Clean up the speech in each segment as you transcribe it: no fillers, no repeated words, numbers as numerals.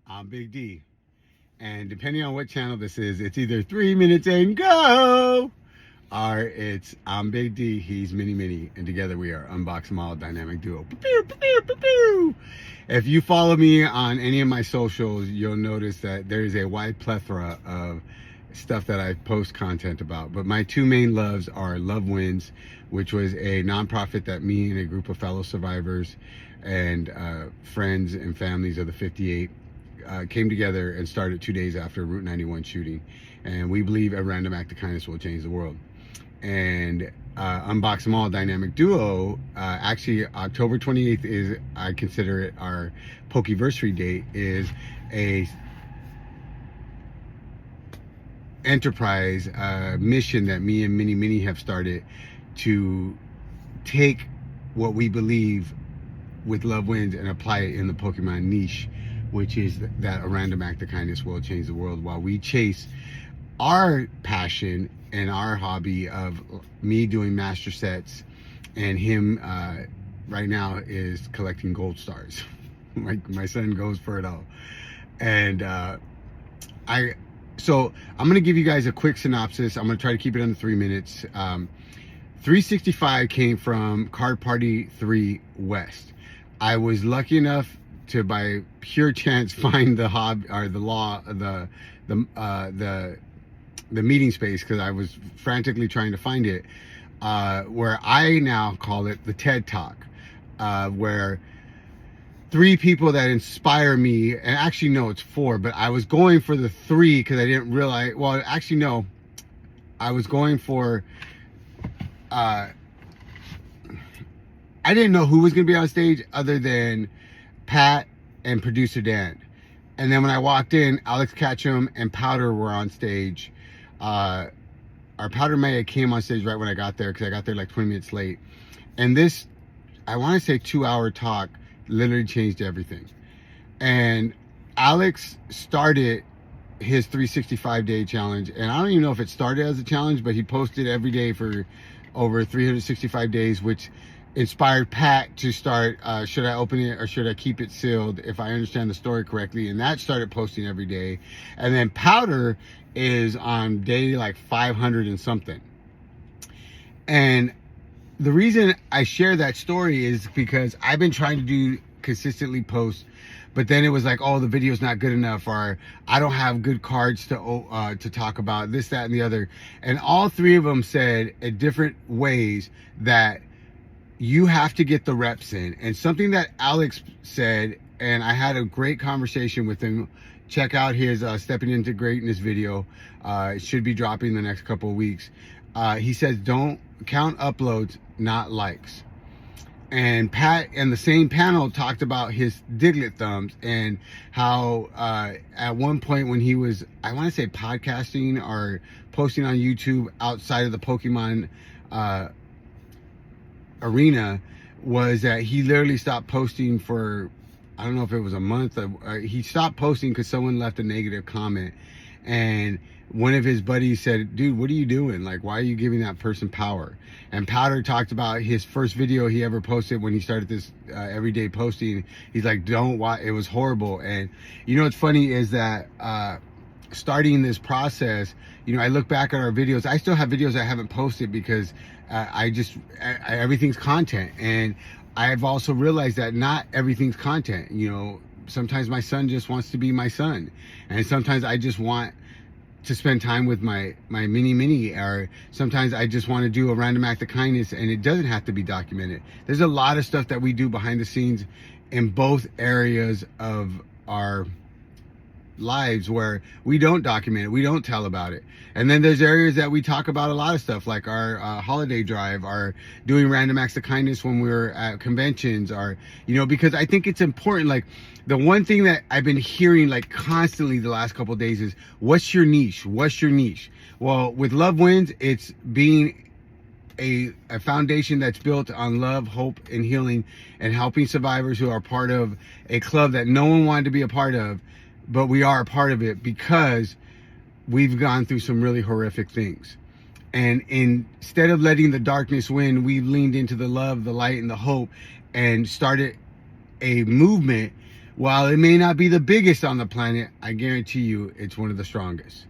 I'm Big D. And depending on what channel this is, it's either 3 minutes and go, or it's I'm Big D, he's Mini Mini, and together we are Unbox Mall Dynamic Duo. If you follow me on any of my socials, you'll notice that there is a wide plethora of stuff that I post content about. But my two main loves are LoveWins, which was a nonprofit that me and a group of fellow survivors and friends and families of the 58 came together and started 2 days after Route 91 shooting. And we believe a random act of kindness will change the world. And Unbox Mall Dynamic Duo, actually October 28th is, I consider it our Pokeversary date, is a enterprise mission that me and Mini Mini have started to take what we believe with LoveWins and apply it in the Pokemon niche, which is that a random act of kindness will change the world, while we chase our passion and our hobby of me doing master sets, and him right now is collecting gold stars. my son goes for it all. And so I'm gonna give you guys a quick synopsis. I'm gonna try to keep it under 3 minutes. 365 came from Card Party 3 West. I was lucky enough to, by pure chance, find the the meeting space, because I was frantically trying to find it, where I now call it the TED Talk, where 3 people that inspire me, and actually no, it's 4, but I was going for the 3 because I didn't realize, well, actually no, I was going for, I didn't know who was going to be on stage other than Pat and producer Dan. And then when I walked in, Alex Ketchum and Powder were on stage. Our Powder Maya came on stage right when I got there, because I got there like 20 minutes late. And this, I want to say 2-hour talk, literally changed everything. And Alex started his 365-day challenge, and I don't even know if it started as a challenge, but he posted every day for over 365 days, which inspired Pat to start, should I open it or should I keep it sealed, if I understand the story correctly, and that started posting every day. And then Powder is on day like 500 and something. And the reason I share that story is because I've been trying to do consistently post, but then it was like, oh, the video's not good enough, or I don't have good cards to talk about this, that, and the other. And all 3 of them said in different ways that you have to get the reps in. And something that Alex said, and I had a great conversation with him. Check out his Stepping Into Greatness video. It should be dropping the next couple of weeks. He says, don't count uploads, not likes. And Pat and the same panel talked about his Diglett thumbs, and how at one point when he was, I want to say, podcasting or posting on YouTube outside of the Pokemon arena, was that he literally stopped posting for, I don't know if it was a month. He stopped posting because someone left a negative comment, and one of his buddies said, dude, what are you doing? Like, why are you giving that person power? And Powder talked about his first video he ever posted when he started this everyday posting. He's like, don't watch, it was horrible. And you know what's funny is that starting this process, you know, I look back at our videos. I still have videos I haven't posted because everything's content. And I've also realized that not everything's content. You know, sometimes my son just wants to be my son, and sometimes I just want to spend time with my Mini Mini, or sometimes I just want to do a random act of kindness, and it doesn't have to be documented. There's a lot of stuff that we do behind the scenes in both areas of our lives where we don't document it, we don't tell about it. And then there's areas that we talk about a lot of stuff, like our holiday drive, our doing random acts of kindness when we're at conventions, or, you know, because I think it's important. Like, the one thing that I've been hearing like constantly the last couple of days is, what's your niche? What's your niche? Well, with LoveWins, it's being a foundation that's built on love, hope, and healing, and helping survivors who are part of a club that no one wanted to be a part of, but we are a part of it because we've gone through some really horrific things. And instead of letting the darkness win, we've leaned into the love, the light, and the hope, and started a movement while it may not be the biggest on the planet, I guarantee you it's one of the strongest.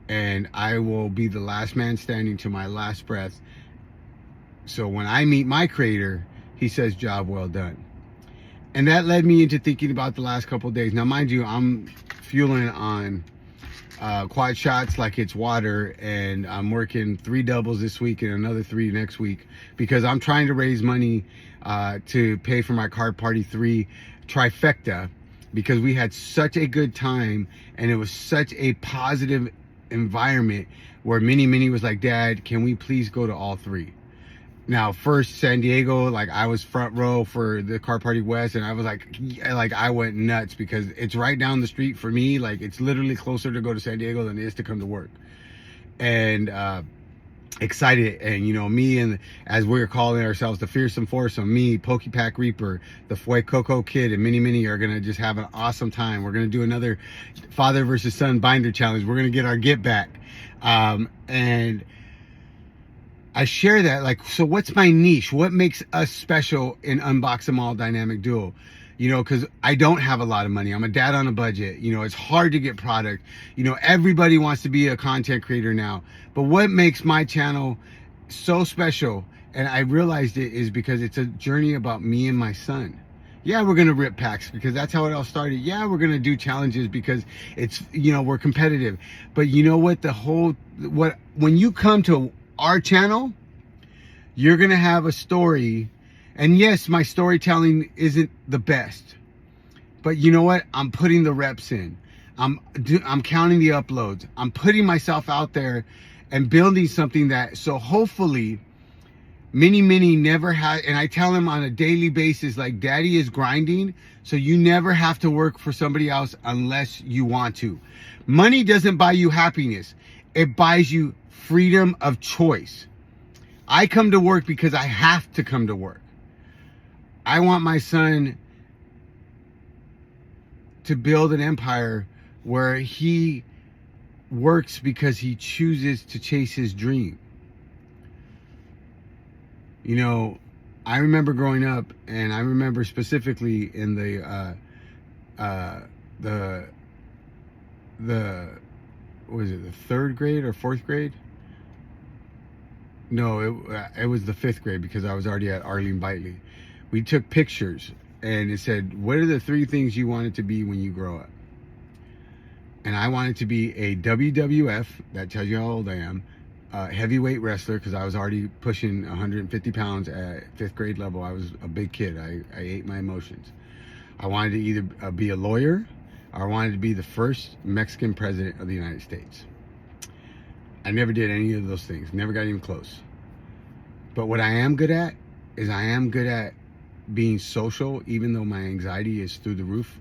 And I will be the last man standing to my last breath. So when I meet my creator, he says, job well done. And that led me into thinking about the last couple of days. Now, mind you, I'm fueling on quad shots like it's water, and I'm working 3 doubles this week and another 3 next week, because I'm trying to raise money to pay for my card party 3 trifecta, because we had such a good time and it was such a positive environment where Minnie was like, Dad, can we please go to all 3? Now, first San Diego, like I was front row for the Car Party West, and I was like I went nuts because it's right down the street for me. Like, it's literally closer to go to San Diego than it is to come to work. And excited, and you know, me and, as we're calling ourselves, the Fearsome Foursome, me, Pokey Pack Reaper, the Fue Coco Kid, and Minnie are gonna just have an awesome time. We're gonna do another father versus son binder challenge. We're gonna get our get back, and I share that, like, so what's my niche? What makes us special in Unbox Them All Dynamic Duo? You know, because I don't have a lot of money. I'm a dad on a budget. You know, it's hard to get product. You know, everybody wants to be a content creator now. But what makes my channel so special, and I realized it, is because it's a journey about me and my son. Yeah, we're going to rip packs because that's how it all started. Yeah, we're going to do challenges because it's, you know, we're competitive. But you know what? When you come to our channel, you're gonna have a story, and yes, my storytelling isn't the best, but you know what? I'm putting the reps in. I'm counting the uploads. I'm putting myself out there and building something that, so hopefully Minnie never had, and I tell him on a daily basis, like, Daddy is grinding, so you never have to work for somebody else unless you want to. Money doesn't buy you happiness. It buys you freedom of choice. I come to work because I have to come to work. I want my son to build an empire where he works because he chooses to chase his dream. You know, I remember growing up, and I remember specifically in the was it the 3rd grade or 4th grade? No, it was the 5th grade, because I was already at Arlene Bitely. We took pictures, and it said, what are the 3 things you wanted to be when you grow up? And I wanted to be a WWF, that tells you how old I am, heavyweight wrestler, because I was already pushing 150 pounds at 5th grade level. I was a big kid. I ate my emotions. I wanted to either be a lawyer, or I wanted to be the first Mexican president of the United States. I never did any of those things. Never got even close. But what I am good at is I am good at being social, even though my anxiety is through the roof.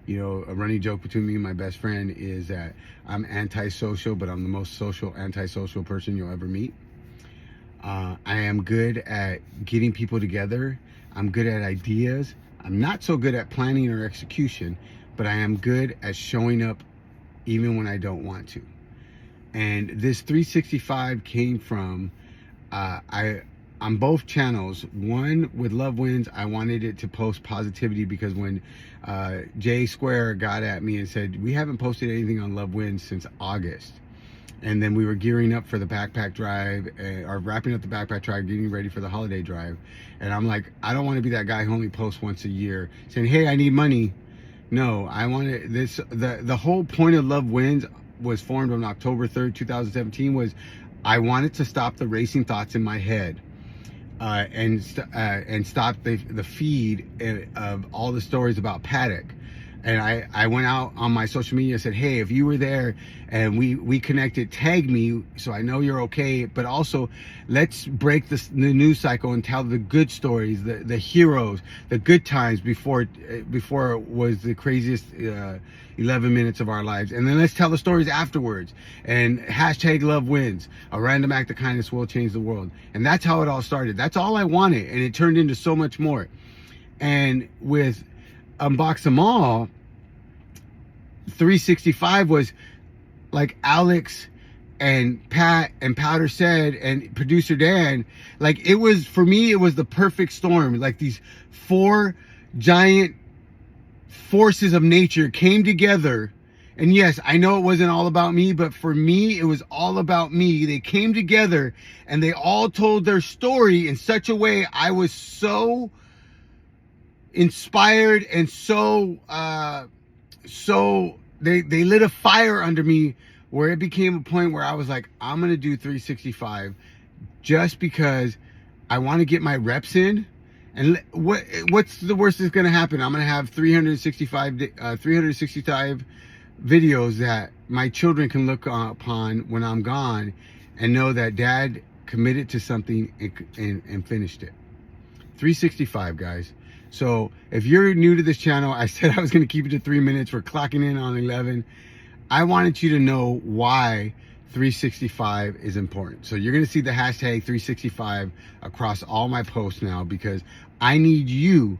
You know, a running joke between me and my best friend is that I'm antisocial, but I'm the most social, antisocial person you'll ever meet. I am good at getting people together. I'm good at ideas. I'm not so good at planning or execution, but I am good at showing up even when I don't want to. And this 365 came from, on both channels. One, with LoveWins, I wanted it to post positivity, because when Jay Square got at me and said, we haven't posted anything on LoveWins since August. And then we were gearing up for the backpack drive, or wrapping up the backpack drive, getting ready for the holiday drive. And I'm like, I don't want to be that guy who only posts once a year saying, hey, I need money. No, I wanted this. The whole point of LoveWins was formed on October 3rd, 2017, was I wanted to stop the racing thoughts in my head, and stop the feed of all the stories about Paddock. And I went out on my social media and said, hey, if you were there and we connected, tag me so I know you're okay. But also, let's break the news cycle and tell the good stories, the heroes, the good times before it was the craziest 11 minutes of our lives. And then let's tell the stories afterwards. And hashtag LoveWins. A random act of kindness will change the world. And that's how it all started. That's all I wanted. And it turned into so much more. And with Unbox Them All, 365 was like Alex and Pat and Powder Said and producer Dan. Like, it was, for me, it was the perfect storm. Like, these 4 giant forces of nature came together. And yes, I know it wasn't all about me, but for me, it was all about me. They came together and they all told their story in such a way I was so inspired and so they lit a fire under me where it became a point where I was like, I'm going to do 365 just because I want to get my reps in. And what's the worst that's going to happen? I'm going to have 365 videos that my children can look upon when I'm gone and know that dad committed to something and finished it. 365, guys. So if you're new to this channel, I said I was going to keep it to 3 minutes. We're clocking in on 11. I wanted you to know why 365 is important. So you're going to see the hashtag 365 across all my posts now, because I need you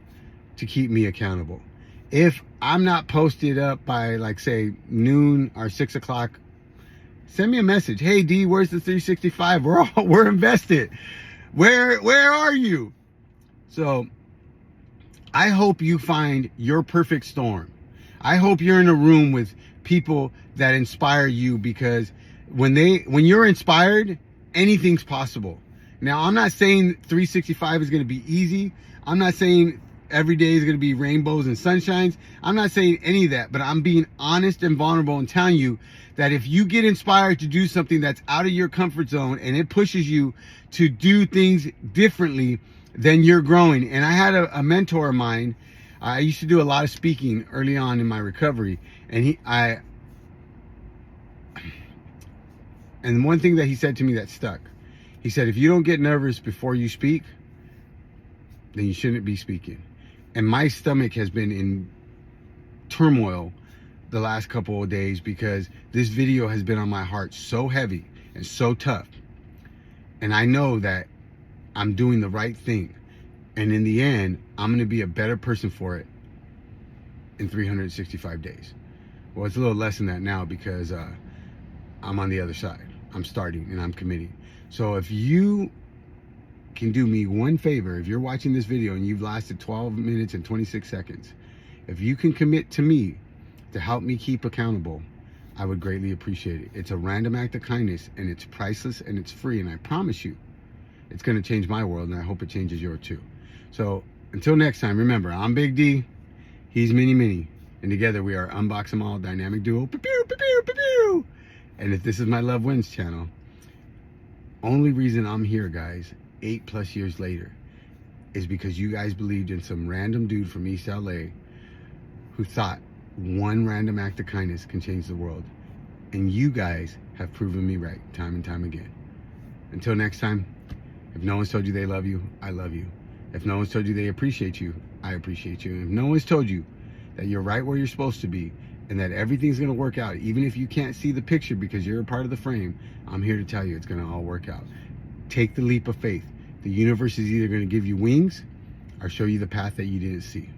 to keep me accountable. If I'm not posted up by, like, say noon or 6 o'clock, send me a message. Hey D, where's the 365? We're invested. Where are you? So I hope you find your perfect storm. I hope you're in a room with people that inspire you, because when you're inspired, anything's possible. Now, I'm not saying 365 is going to be easy. I'm not saying every day is going to be rainbows and sunshines. I'm not saying any of that, but I'm being honest and vulnerable and telling you that if you get inspired to do something that's out of your comfort zone and it pushes you to do things differently, then you're growing. And I had a mentor of mine. I used to do a lot of speaking early on in my recovery, and and one thing that he said to me that stuck. He said, if you don't get nervous before you speak, then you shouldn't be speaking. And my stomach has been in turmoil the last couple of days because this video has been on my heart so heavy and so tough. And I know that I'm doing the right thing. And in the end, I'm going to be a better person for it in 365 days. Well, it's a little less than that now because I'm on the other side. I'm starting and I'm committing. So if you can do me one favor, if you're watching this video and you've lasted 12 minutes and 26 seconds, if you can commit to me to help me keep accountable, I would greatly appreciate it. It's a random act of kindness, and it's priceless and it's free, and I promise you it's going to change my world, and I hope it changes yours too. So until next time, remember, I'm Big D, he's Mini Mini, and together we are Unbox 'em All Dynamic Duo. And if this is my LoveWins channel, only reason I'm here, guys, 8+ years later, is because you guys believed in some random dude from East LA who thought one random act of kindness can change the world. And you guys have proven me right time and time again. Until next time, if no one's told you they love you, I love you. If no one's told you they appreciate you, I appreciate you. And if no one's told you that you're right where you're supposed to be and that everything's going to work out, even if you can't see the picture because you're a part of the frame, I'm here to tell you it's going to all work out. Take the leap of faith. The universe is either going to give you wings or show you the path that you didn't see.